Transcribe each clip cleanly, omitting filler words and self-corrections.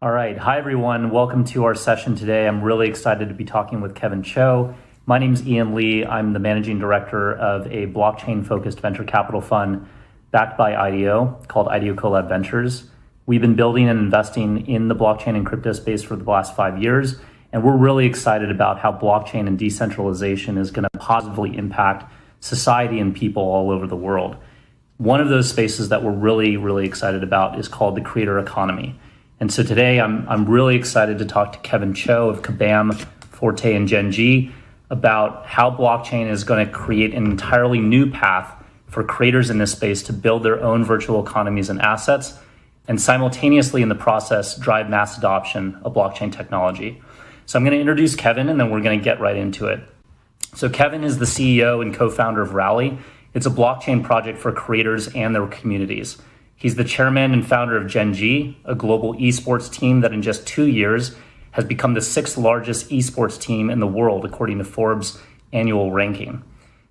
All right. Hi, everyone. Welcome to our session today. I'm really excited to be talking with Kevin Cho. My name's Ian Lee. I'm the managing director of a blockchain-focused venture capital fund backed by IDEO called IDEO Collab Ventures. We've been building and investing in the blockchain and crypto space for the last 5 years, and we're really excited about how blockchain and decentralization is going to positively impact society and people all over the world. One of those spaces that we're really excited about is called the creator economy. And so today I'm really excited to talk to Kevin Cho of Kabam, Forte, and Gen G about how blockchain is going to create an entirely new path for creators in this space to build their own virtual economies and assets, and simultaneously in the process drive mass adoption of blockchain technology. So I'm going to introduce Kevin, and then we're going to get right into it. So Kevin is the CEO and co-founder of Rally. It's a blockchain project for creators and their communities. He's the chairman and founder of Gen G, a global esports team that in just 2 years has become the 6th largest esports team in the world, according to Forbes' annual ranking.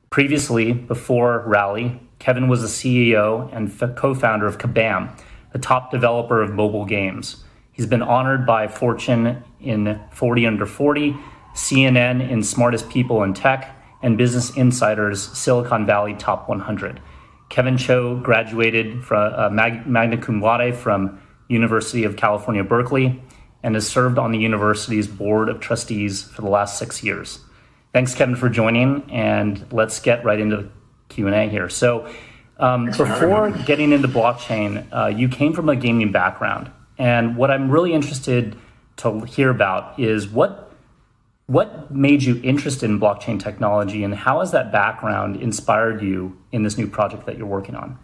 Previously, before Rally, Kevin was the CEO and co-founder of Kabam, a top developer of mobile games. He's been honored by Fortune in 40 Under 40, CNN in Smartest People in Tech, and Business Insider's Silicon Valley Top 100. Kevin Cho graduated from magna cum laude from University of California, Berkeley, and has served on the university's board of trustees for the last 6 years. Thanks, Kevin, for joining, and let's get right into the Q&A here. So before getting into blockchain, you came from a gaming background, and what I'm really interested to hear about is what made you interested in blockchain technology, and how has that background inspired you in this new project that you're working on?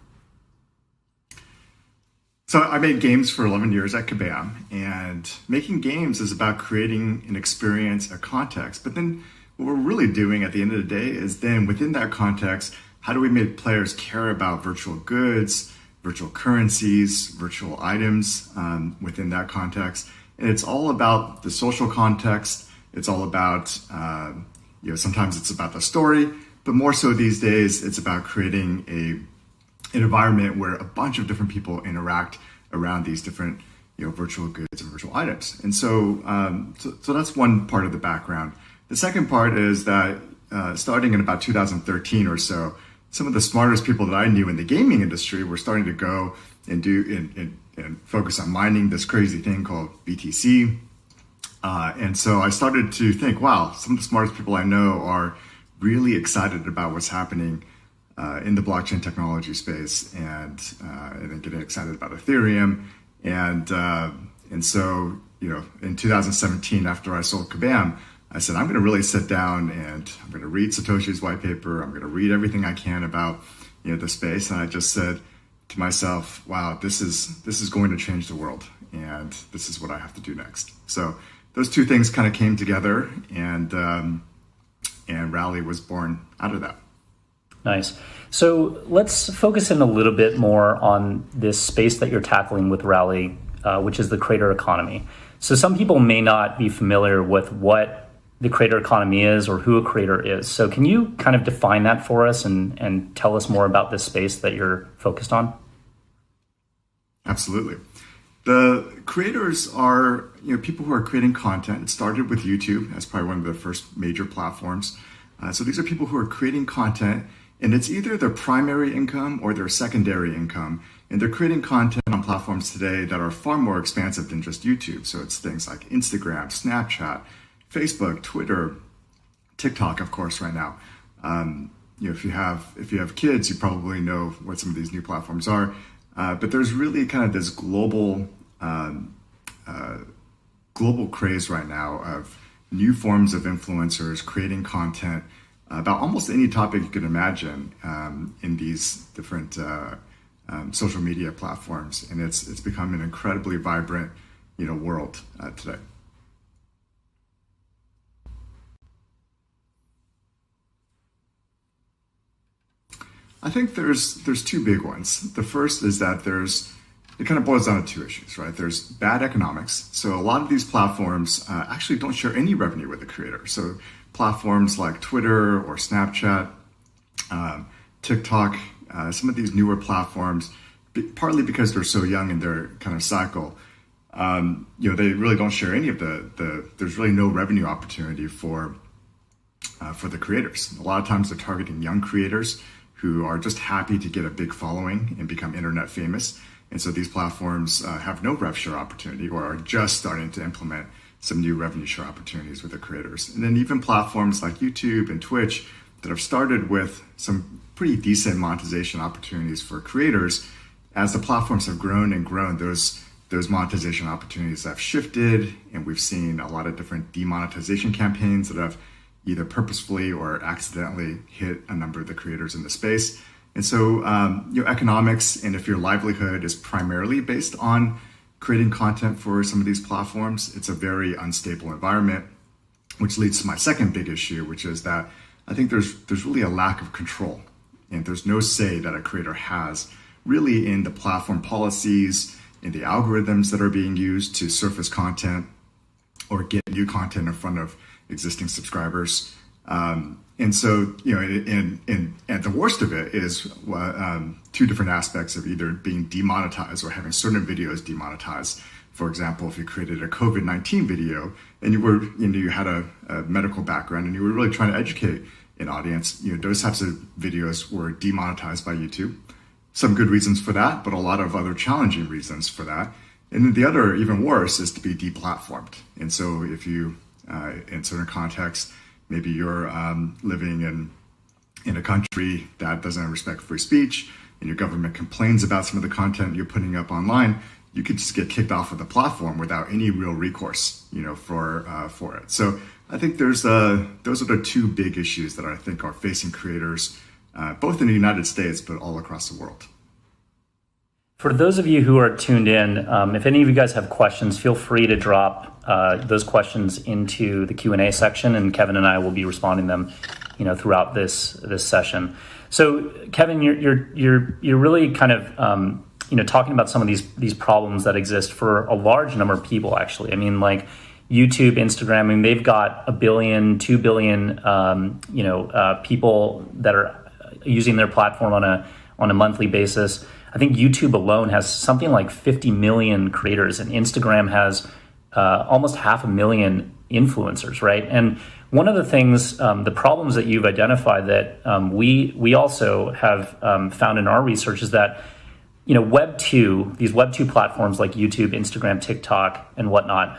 So I made games for 11 years at Kabam, and making games is about creating an experience, a context. But then what we're really doing at the end of the day is then within that context, how do we make players care about virtual goods, virtual currencies, virtual items within that context? And it's all about the social context. It's all about, sometimes it's about the story, but more so these days, it's about creating an environment where a bunch of different people interact around these different, virtual goods and virtual items. And so that's one part of the background. The second part is that starting in about 2013 or so, some of the smartest people that I knew in the gaming industry were starting to go and do and focus on mining this crazy thing called BTC. And so I started to think, wow, some of the smartest people I know are really excited about what's happening in the blockchain technology space, and then getting excited about Ethereum. And so, in 2017, after I sold Kabam, I said, I'm going to really sit down and I'm going to read Satoshi's white paper. I'm going to read everything I can about, the space. And I just said to myself, wow, this is going to change the world, and this is what I have to do next. So those two things kind of came together, and Rally was born out of that. Nice. So let's focus in a little bit more on this space that you're tackling with Rally, which is the creator economy. So some people may not be familiar with what the creator economy is or who a creator is. So can you kind of define that for us and tell us more about this space that you're focused on? Absolutely. The creators are, people who are creating content. It started with YouTube as probably one of the first major platforms. So these are people who are creating content, and it's either their primary income or their secondary income. And they're creating content on platforms today that are far more expansive than just YouTube. So it's things like Instagram, Snapchat, Facebook, Twitter, TikTok, of course, right now. If you have kids, you probably know what some of these new platforms are. But there's really kind of this global craze right now of new forms of influencers creating content about almost any topic you could imagine in these different social media platforms, and it's become an incredibly vibrant, world today. I think there's two big ones. The first is that it kind of boils down to two issues, right? There's bad economics. So a lot of these platforms actually don't share any revenue with the creator. So platforms like Twitter or Snapchat, TikTok, some of these newer platforms, partly because they're so young in their kind of cycle, they really don't share any of there's really no revenue opportunity for the creators. A lot of times they're targeting young creators who are just happy to get a big following and become internet famous. And so these platforms have no rev share opportunity, or are just starting to implement some new revenue share opportunities with the creators. And then even platforms like YouTube and Twitch that have started with some pretty decent monetization opportunities for creators, as the platforms have grown and grown, those monetization opportunities have shifted, and we've seen a lot of different demonetization campaigns that have either purposefully or accidentally hit a number of the creators in the space. And so your economics, and if your livelihood is primarily based on creating content for some of these platforms, it's a very unstable environment, which leads to my second big issue, which is that I think there's really a lack of control, and there's no say that a creator has really in the platform policies, in the algorithms that are being used to surface content or get new content in front of existing subscribers. And so, and the worst of it is two different aspects of either being demonetized or having certain videos demonetized. For example, if you created a COVID-19 video and you had a medical background and you were really trying to educate an audience, those types of videos were demonetized by YouTube. Some good reasons for that, but a lot of other challenging reasons for that. And then the other, even worse, is to be deplatformed. And so if you, in certain contexts, maybe you're living in a country that doesn't respect free speech, and your government complains about some of the content you're putting up online, you could just get kicked off of the platform without any real recourse, for it. So I think those are the two big issues that I think are facing creators, both in the United States, but all across the world. For those of you who are tuned in, if any of you guys have questions, feel free to drop those questions into the Q&A section, and Kevin and I will be responding them, throughout this session. So, Kevin, you're really kind of talking about some of these problems that exist for a large number of people. Actually, I mean, like YouTube, Instagram, they've got 1 billion, 2 billion, people that are using their platform on a monthly basis. I think YouTube alone has something like 50 million creators, and Instagram has almost 500,000 influencers, right? And one of the things, the problems that you've identified that we also have found in our research is that, Web 2, these Web 2 platforms like YouTube, Instagram, TikTok, and whatnot,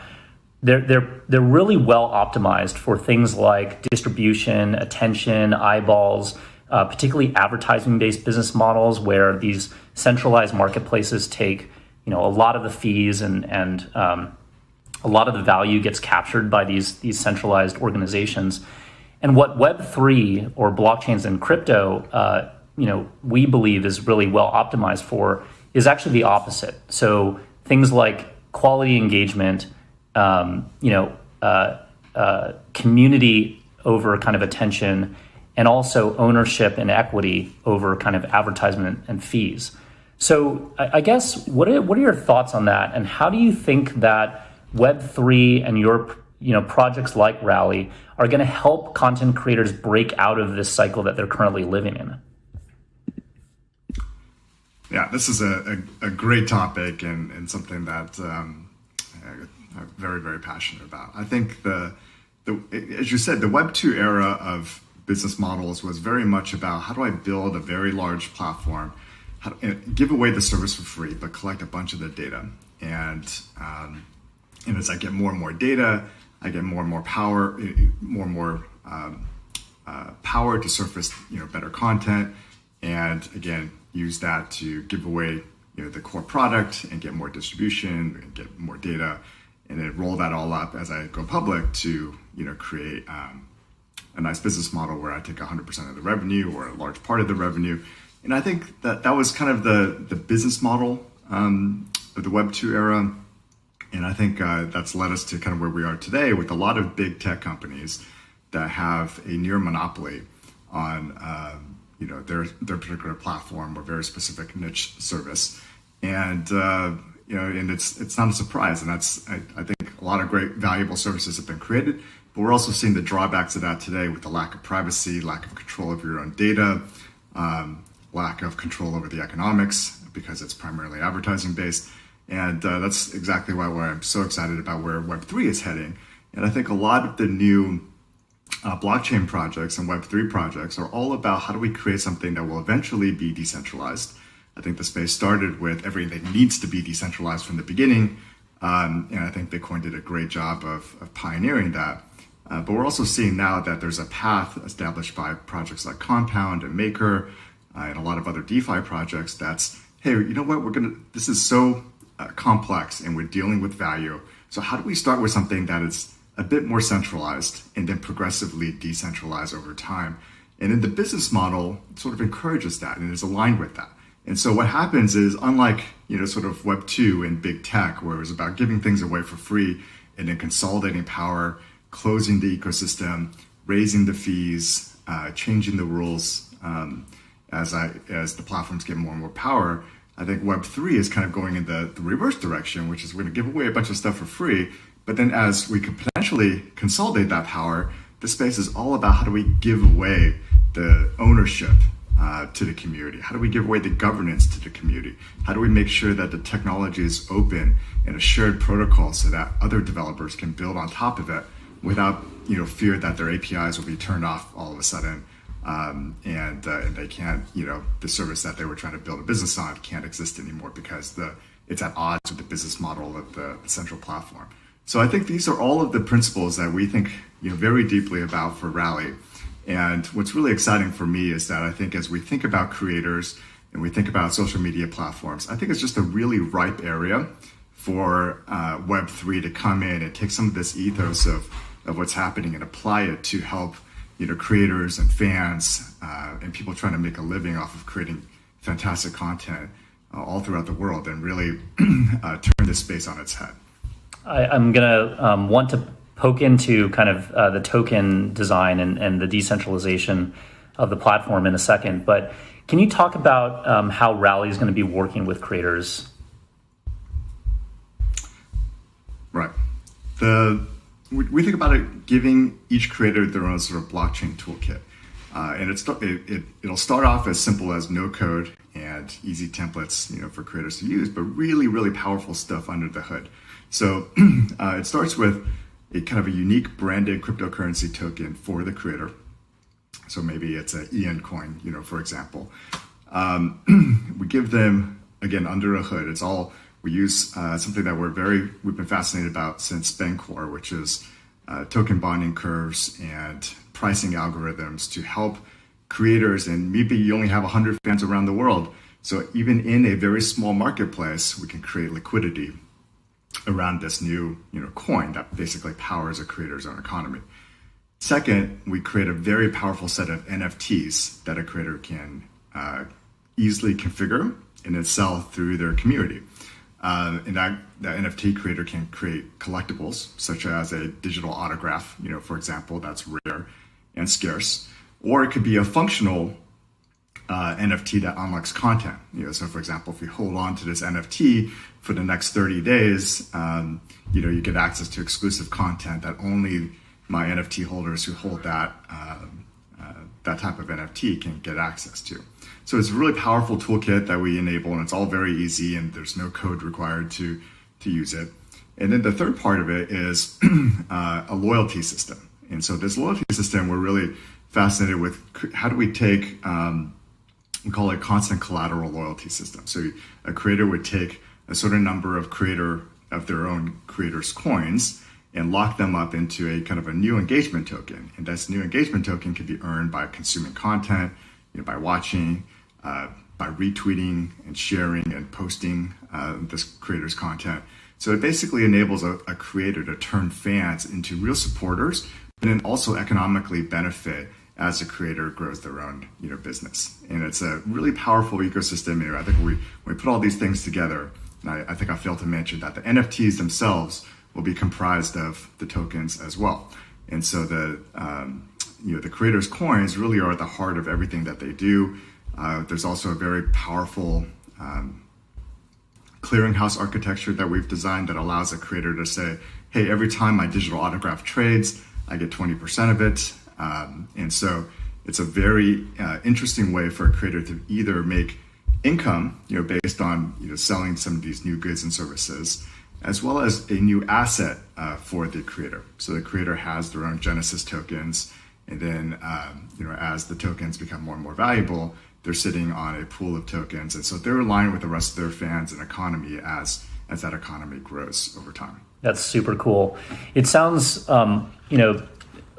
they're really well optimized for things like distribution, attention, eyeballs, particularly advertising-based business models where these centralized marketplaces take, a lot of the fees and a lot of the value gets captured by these centralized organizations. And what Web3 or blockchains and crypto, we believe is really well optimized for is actually the opposite. So things like quality engagement, community over kind of attention, and also ownership and equity over kind of advertisement and fees. So I guess, what are your thoughts on that? And how do you think that Web3 and your projects like Rally are going to help content creators break out of this cycle that they're currently living in? Yeah, this is a great topic and something that I'm very, very passionate about. I think as you said, the Web 2 era of business models was very much about how do I build a very large platform, give away the service for free, but collect a bunch of the data. And as I get more and more data, I get more and more power, power to surface better content, and again use that to give away the core product and get more distribution and get more data, and then roll that all up as I go public to create a nice business model where I take 100% of the revenue or a large part of the revenue. And I think that was kind of the business model of the Web 2 era. And I think that's led us to kind of where we are today with a lot of big tech companies that have a near monopoly on their particular platform or very specific niche service. And and it's not a surprise. And that's I think a lot of great valuable services have been created. But we're also seeing the drawbacks of that today with the lack of privacy, lack of control of your own data, lack of control over the economics because it's primarily advertising based. And that's exactly why I'm so excited about where Web3 is heading. And I think a lot of the new blockchain projects and Web3 projects are all about how do we create something that will eventually be decentralized. I think the space started with everything needs to be decentralized from the beginning. And I think Bitcoin did a great job of pioneering that. But we're also seeing now that there's a path established by projects like Compound and Maker and a lot of other DeFi projects that's, hey, you know what, this is so complex and we're dealing with value. So how do we start with something that is a bit more centralized and then progressively decentralize over time? And then the business model sort of encourages that and is aligned with that. And so what happens is, unlike, sort of Web 2 and big tech, where it was about giving things away for free and then consolidating power, closing the ecosystem, raising the fees, changing the rules as the platforms get more and more power, I think Web 3 is kind of going in the reverse direction, which is we're going to give away a bunch of stuff for free. But then as we could potentially consolidate that power, the space is all about how do we give away the ownership to the community? How do we give away the governance to the community? How do we make sure that the technology is open and a shared protocol so that other developers can build on top of it without fear that their APIs will be turned off all of a sudden, and they can't, the service that they were trying to build a business on can't exist anymore because it's at odds with the business model of the central platform. So I think these are all of the principles that we think very deeply about for Rally. And what's really exciting for me is that I think as we think about creators and we think about social media platforms, I think it's just a really ripe area for Web3 to come in and take some of this ethos of what's happening and apply it to help creators and fans and people trying to make a living off of creating fantastic content all throughout the world and really turn this space on its head. I'm going to want to poke into kind of the token design and the decentralization of the platform in a second. But can you talk about how Rally is going to be working with creators? Right. We think about it giving each creator their own sort of blockchain toolkit. And it'll start off as simple as no code and easy templates for creators to use, but really, really powerful stuff under the hood. So it starts with a kind of a unique branded cryptocurrency token for the creator. So maybe it's an EN coin, for example. We give them, again, under a hood. We use something that we've been fascinated about since Bancor, which is token bonding curves and pricing algorithms to help creators. And maybe you only have 100 fans around the world. So even in a very small marketplace, we can create liquidity around this new coin that basically powers a creator's own economy. Second, we create a very powerful set of NFTs that a creator can easily configure and then sell through their community. And that NFT creator can create collectibles, such as a digital autograph, for example, that's rare and scarce. Or it could be a functional NFT that unlocks content. So for example, if you hold on to this NFT for the next 30 days, you get access to exclusive content that only my NFT holders who hold that type of NFT can get access to. So it's a really powerful toolkit that we enable, and it's all very easy, and there's no code required to use it. And then the third part of it is a loyalty system. And so this loyalty system, we're really fascinated with how do we take, we call it constant collateral loyalty system. So a creator would take a certain number of their own creators' coins and lock them up into a kind of a new engagement token. And this new engagement token can be earned by consuming content, by watching, by retweeting and sharing and posting this creator's content. So it basically enables a creator to turn fans into real supporters, but then also economically benefit as a creator grows their own business. And it's a really powerful ecosystem. I think when we put all these things together, and I think I failed to mention that the NFTs themselves will be comprised of the tokens as well. And so the creators' coins really are at the heart of everything that they do. There's also a very powerful clearinghouse architecture that we've designed that allows a creator to say, hey, every time my digital autograph trades, I get 20% of it. And so it's a very interesting way for a creator to either make income, based on selling some of these new goods and services, as well as a new asset for the creator. So the creator has their own Genesis tokens, and then as the tokens become more and more valuable, they're sitting on a pool of tokens, and so they're aligned with the rest of their fans and economy as that economy grows over time. That's super cool. It sounds,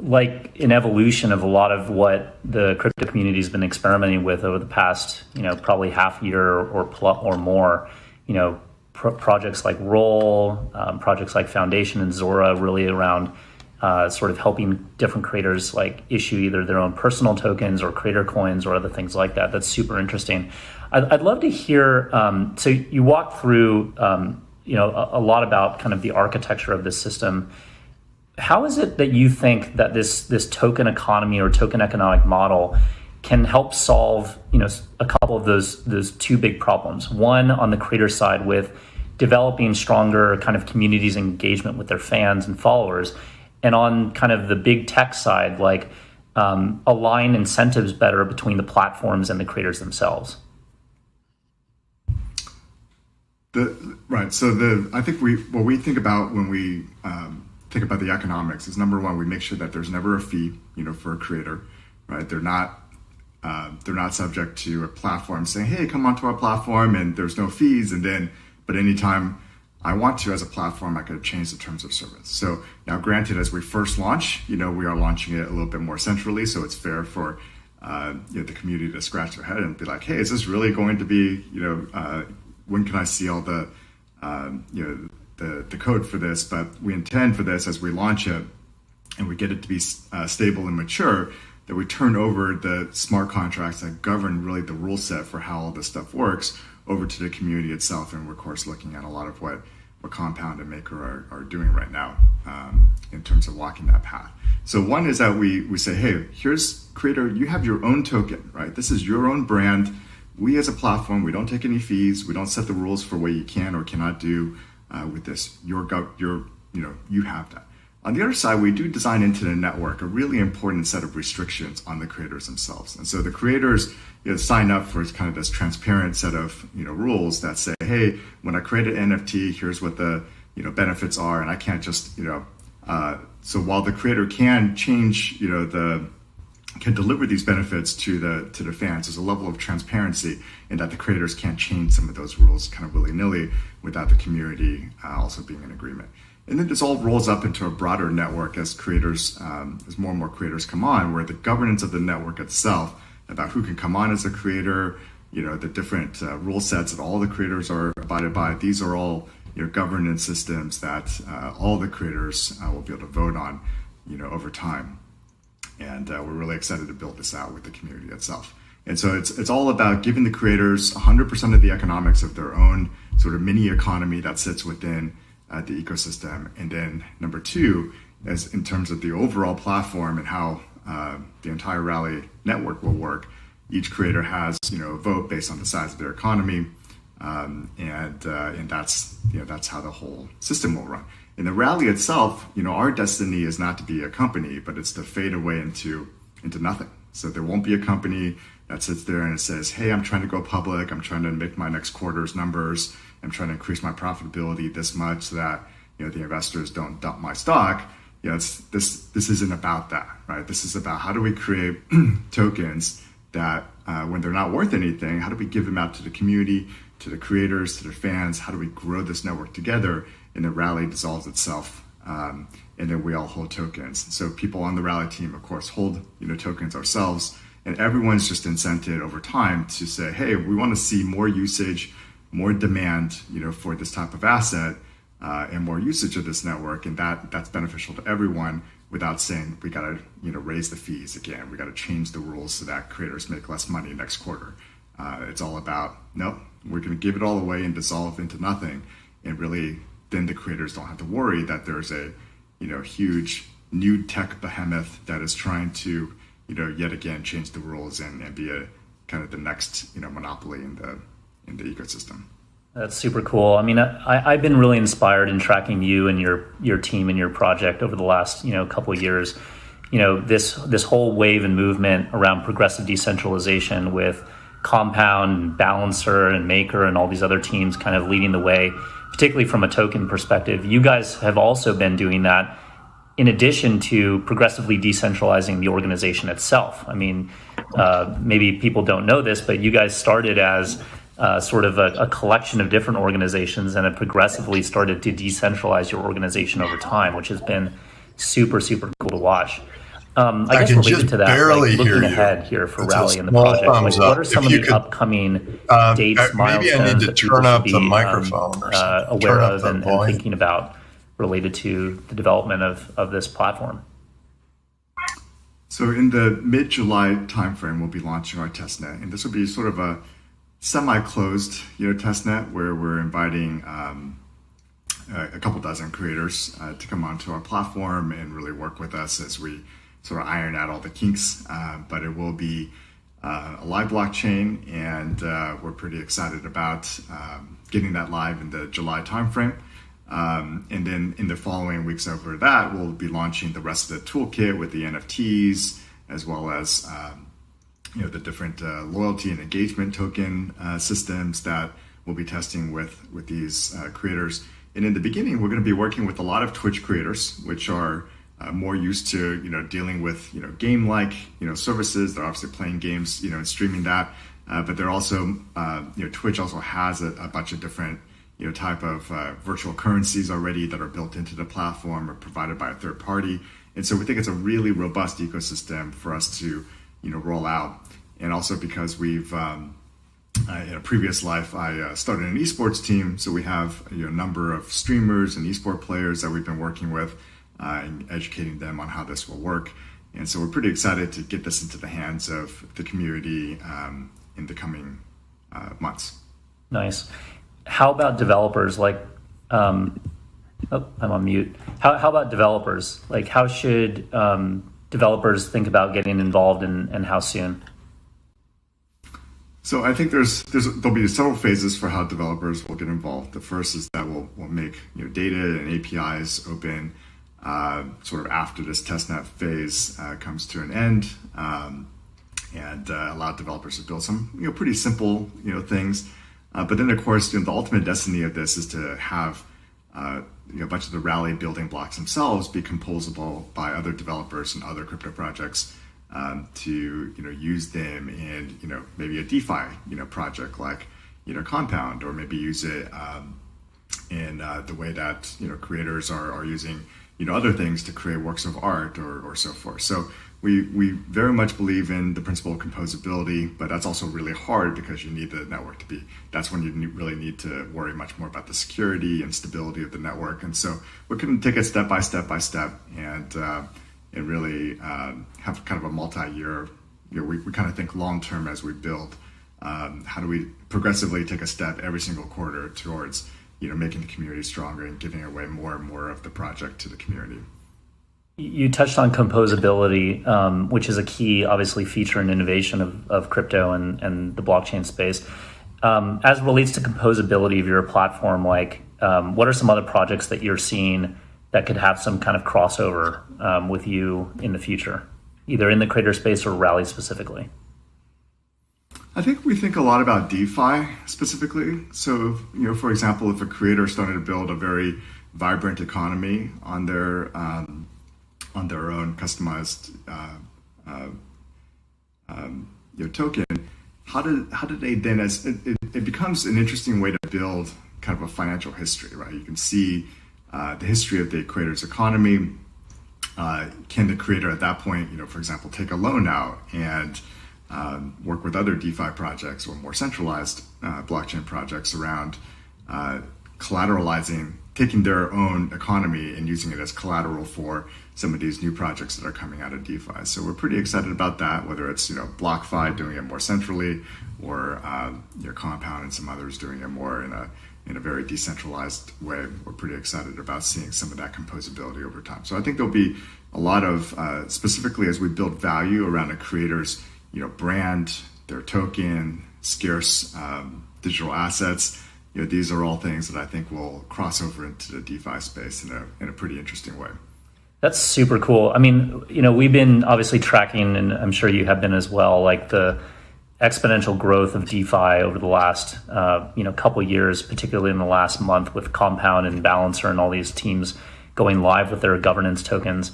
like an evolution of a lot of what the crypto community has been experimenting with over the past, probably half year or more. Projects like Roll, projects like Foundation and Zora, really around sort of helping different creators like issue either their own personal tokens or creator coins or other things like that. That's super interesting. I'd love to hear. So you walked through, a lot about kind of the architecture of this system. How is it that you think that this token economy or token economic model can help solve, a couple of those two big problems? One, on the creator side, with developing stronger kind of communities engagement with their fans and followers, and on kind of the big tech side, like align incentives better between the platforms and the creators themselves. I think what we think about when we think about the economics is, number one, we make sure that there's never a fee, for a creator, right? They're not subject to a platform saying, hey, come onto our platform and there's no fees. But anytime I want to, as a platform, I could change the terms of service. So now, granted, as we first launch, we are launching it a little bit more centrally. So it's fair for the community to scratch their head and be like, hey, is this really going to be, when can I see all the code for this? But we intend for this, as we launch it and we get it to be stable and mature, that we turn over the smart contracts that govern really the rule set for how all this stuff works over to the community itself. And we're, of course, looking at a lot of what Compound and Maker are doing right now in terms of walking that path. So one is that we say, hey, here's creator, you have your own token, right? This is your own brand. We as a platform, we don't take any fees. We don't set the rules for what you can or cannot do with this. You have that. On the other side, we do design into the network a really important set of restrictions on the creators themselves. And so the creators sign up for kind of this transparent set of rules that say, hey, when I create an NFT, here's what the benefits are, and I can't just so while the creator can change can deliver these benefits to the fans, there's a level of transparency in that the creators can't change some of those rules kind of willy-nilly without the community also being in agreement. And then this all rolls up into a broader network as creators, as more and more creators come on, where the governance of the network itself, about who can come on as a creator, the different rule sets that all the creators are abided by, these are all governance systems that all the creators will be able to vote on, over time. And we're really excited to build this out with the community itself. And so it's all about giving the creators 100% of the economics of their own sort of mini economy that sits within the ecosystem. And then number two, as in terms of the overall platform and how the entire Rally network will work, each creator has a vote based on the size of their economy, and that's how the whole system will run. In the Rally itself, our destiny is not to be a company, but it's to fade away into nothing. So there won't be a company that sits there and it says, hey, I'm trying to go public, I'm trying to make my next quarter's numbers, I'm trying to increase my profitability this much so that the investors don't dump my stock. This isn't about that, right? This is about how do we create tokens that when they're not worth anything, how do we give them out to the community, to the creators, to the fans? How do we grow this network together? And the Rally dissolves itself, and then we all hold tokens. So people on the Rally team, of course, hold tokens ourselves, and everyone's just incented over time to say, hey, we want to see more usage, more demand, for this type of asset, and more usage of this network, and that's beneficial to everyone. Without saying we got to raise the fees again, we got to change the rules so that creators make less money next quarter. It's all about nope, we're going to give it all away and dissolve into nothing, and really then the creators don't have to worry that there's a huge new tech behemoth that is trying to yet again change the rules and be a kind of the next monopoly in the ecosystem. That's super cool. I mean, I've been really inspired in tracking you and your team and your project over the last couple of years. This whole wave and movement around progressive decentralization with Compound, Balancer, and Maker, and all these other teams kind of leading the way, particularly from a token perspective. You guys have also been doing that in addition to progressively decentralizing the organization itself. I mean, maybe people don't know this, but you guys started as sort of a collection of different organizations and have progressively started to decentralize your organization over time, which has been super, super cool to watch. I guess related to that, like looking ahead here for Rally and the project, like what are some of the upcoming dates, milestones that people should be aware of and thinking about related to the development of this platform? So in the mid-July timeframe, we'll be launching our testnet, and this will be sort of a semi-closed, testnet where we're inviting a couple dozen creators to come onto our platform and really work with us as we sort of iron out all the kinks. But it will be a live blockchain, and we're pretty excited about getting that live in the July timeframe. And then in the following weeks over that, we'll be launching the rest of the toolkit with the NFTs, as well as the different loyalty and engagement token systems that we'll be testing with these creators. And in the beginning, we're going to be working with a lot of Twitch creators, which are more used to dealing with game-like services. They're obviously playing games and streaming that, but they're also Twitch also has a bunch of different type of virtual currencies already that are built into the platform or provided by a third party. And so we think it's a really robust ecosystem for us to roll out. And also because we've in a previous life, I started an esports team, so we have a number of streamers and esport players that we've been working with and educating them on how this will work. And so we're pretty excited to get this into the hands of the community in the coming months. Nice. How about developers? Like, I'm on mute. How about developers? Like, how should developers think about getting involved and how soon? So I think there'll be several phases for how developers will get involved. The first is that we'll make data and APIs open sort of after this testnet phase comes to an end, and allow developers to build some pretty simple things. But then of course the ultimate destiny of this is to have a bunch of the Rally building blocks themselves be composable by other developers and other crypto projects to use them in maybe a DeFi project like Compound, or maybe use it in the way that creators are using other things to create works of art or so forth. So we very much believe in the principle of composability, but that's also really hard because you need the network to be, that's when you really need to worry much more about the security and stability of the network. And so we're going to take it step by step and really have kind of a multi-year, we kind of think long-term as we build. How do we progressively take a step every single quarter towards making the community stronger and giving away more and more of the project to the community? You touched on composability, which is a key, obviously, feature and innovation of crypto and the blockchain space. As it relates to composability of your platform, like what are some other projects that you're seeing that could have some kind of crossover with you in the future, either in the creator space or Rally specifically? I think we think a lot about DeFi specifically. So, for example, if a creator started to build a very vibrant economy on their own customized token, how do they then, as it becomes an interesting way to build kind of a financial history, right? You can see the history of the creator's economy. Can the creator at that point, for example, take a loan out and work with other DeFi projects or more centralized blockchain projects around collateralizing, taking their own economy and using it as collateral for some of these new projects that are coming out of DeFi. So we're pretty excited about that, whether it's BlockFi doing it more centrally, or Compound and some others doing it more in a very decentralized way. We're pretty excited about seeing some of that composability over time. So I think there'll be a lot of, specifically as we build value around a creator's brand, their token, scarce digital assets. These are all things that I think will cross over into the DeFi space in a pretty interesting way. That's super cool. I mean, we've been obviously tracking, and I'm sure you have been as well, like the exponential growth of DeFi over the last couple of years, particularly in the last month with Compound and Balancer and all these teams going live with their governance tokens.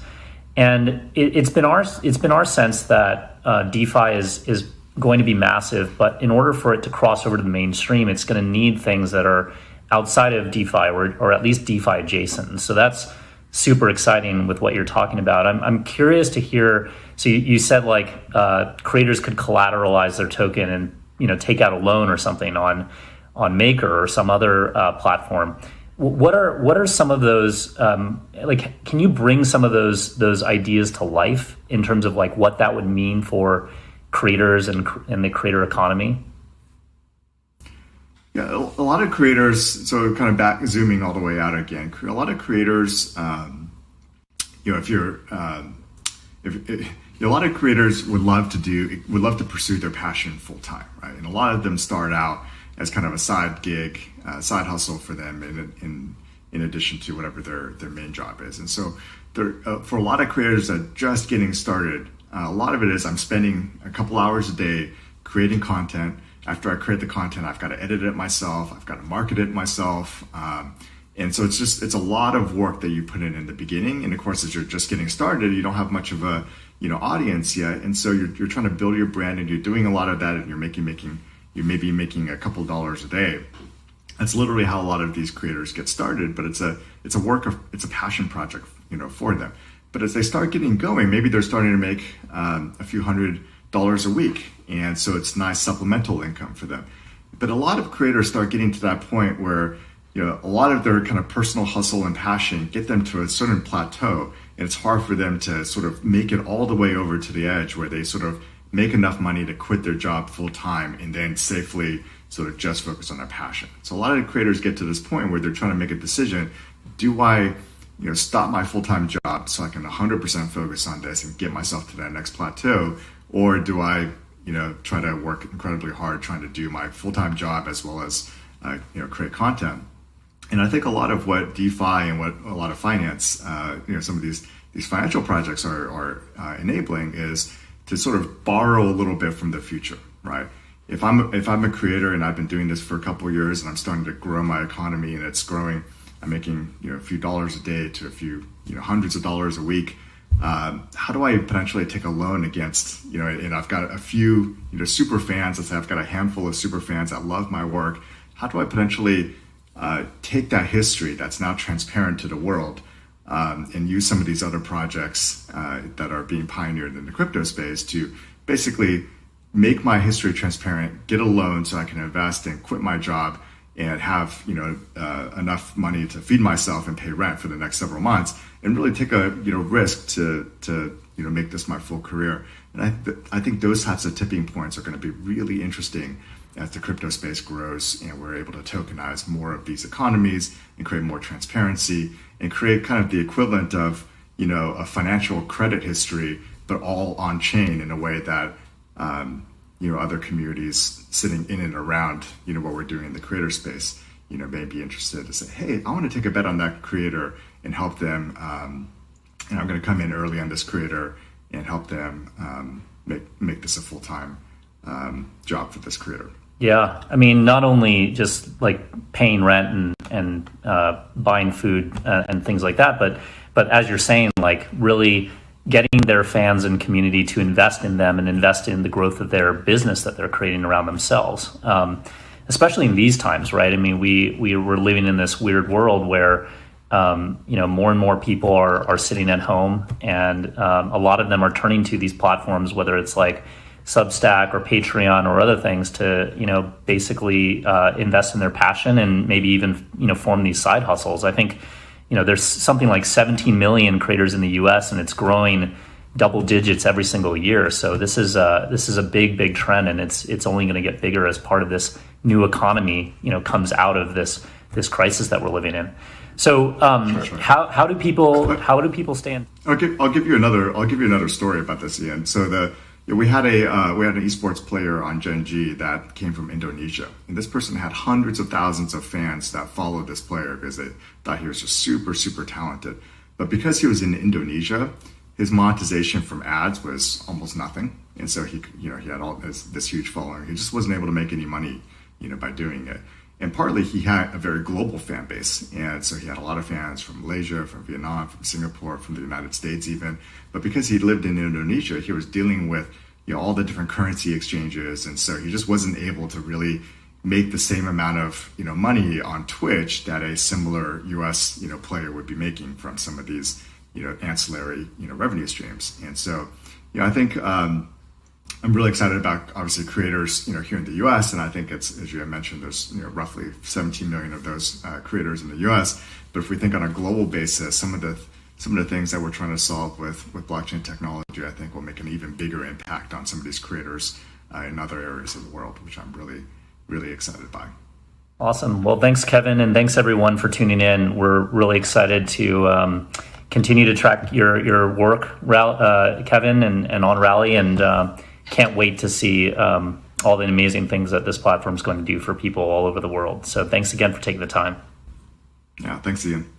And it's been our sense that DeFi is going to be massive, but in order for it to cross over to the mainstream, it's going to need things that are outside of DeFi or at least DeFi adjacent. So that's super exciting with what you're talking about. I'm curious to hear. So you said creators could collateralize their token and take out a loan or something on Maker or some other platform. What are some of those? Can you bring some of those ideas to life in terms of what that would mean for creators and the creator economy? Yeah, a lot of creators. So kind of back zooming all the way out again. A lot of creators, a lot of creators would love to pursue their passion full time, right? And a lot of them start out as kind of a side gig, side hustle for them, in addition to whatever their main job is. And so, for a lot of creators that are just getting started, a lot of it is I'm spending a couple hours a day creating content. After I create the content, I've got to edit it myself. I've got to market it myself. And so it's a lot of work that you put in the beginning. And of course, as you're just getting started, you don't have much of a audience yet. And so you're trying to build your brand, and you're doing a lot of that, and you may be making a couple dollars a day. That's literally how a lot of these creators get started. But it's a passion project, for them. But as they start getting going, maybe they're starting to make a few $100s a week. And so it's nice supplemental income for them. But a lot of creators start getting to that point where, a lot of their kind of personal hustle and passion get them to a certain plateau. And it's hard for them to sort of make it all the way over to the edge where they sort of make enough money to quit their job full time and then safely sort of just focus on their passion. So a lot of creators get to this point where they're trying to make a decision. Do I stop my full-time job so I can 100% focus on this and get myself to that next plateau? Or do I, try to work incredibly hard trying to do my full-time job as well as, create content? And I think a lot of what DeFi and what a lot of finance, some of these financial projects are enabling is to sort of borrow a little bit from the future, right? If I'm a creator and I've been doing this for a couple of years and I'm starting to grow my economy and it's growing, I'm making a few dollars a day to a few hundreds of dollars a week. How do I potentially take a loan against and I've got a few super fans. Let's say I've got a handful of super fans that love my work. How do I potentially take that history that's now transparent to the world and use some of these other projects that are being pioneered in the crypto space to basically make my history transparent, get a loan so I can invest and quit my job and have enough money to feed myself and pay rent for the next several months, and really take a risk to make this my full career. And I think those types of tipping points are going to be really interesting as the crypto space grows and we're able to tokenize more of these economies and create more transparency and create kind of the equivalent of a financial credit history, but all on chain in a way that other communities sitting in and around what we're doing in the creator space may be interested to say, hey, I want to take a bet on that creator and help them, and I'm going to come in early on this creator and help them make this a full-time job for this creator. Yeah, I mean, not only just paying rent and buying food and things like that, but as you're saying, really getting their fans and community to invest in them and invest in the growth of their business that they're creating around themselves, especially in these times, right? I mean, we were living in this weird world where more and more people are sitting at home, and a lot of them are turning to these platforms, whether it's Substack or Patreon or other things, to basically invest in their passion and maybe even form these side hustles. I think there's something like 17 million creators in the U.S. and it's growing double digits every single year. So this is a big trend, and it's only going to get bigger as part of this new economy comes out of this crisis that we're living in. So sure. How do people stand? I'll give you another story about this, Ian. So we had an esports player on Gen G that came from Indonesia, and this person had hundreds of thousands of fans that followed this player because they thought he was just super talented. But because he was in Indonesia, his monetization from ads was almost nothing. And so he had all this huge following. He just wasn't able to make any money, by doing it. And partly he had a very global fan base. And so he had a lot of fans from Malaysia, from Vietnam, from Singapore, from the United States even. But because he lived in Indonesia, he was dealing with all the different currency exchanges. And so he just wasn't able to really make the same amount of money on Twitch that a similar US player would be making from some of these ancillary revenue streams. And so I think I'm really excited about obviously creators here in the US, and I think it's, as you have mentioned, there's roughly 17 million of those creators in the US. But if we think on a global basis, some of the things that we're trying to solve with blockchain technology, I think will make an even bigger impact on some of these creators in other areas of the world, which I'm really excited by. Awesome. Well, thanks, Kevin, and thanks everyone for tuning in. We're really excited to continue to track your work, Kevin, and on Rally, and can't wait to see all the amazing things that this platform is going to do for people all over the world. So thanks again for taking the time. Yeah, thanks, Ian.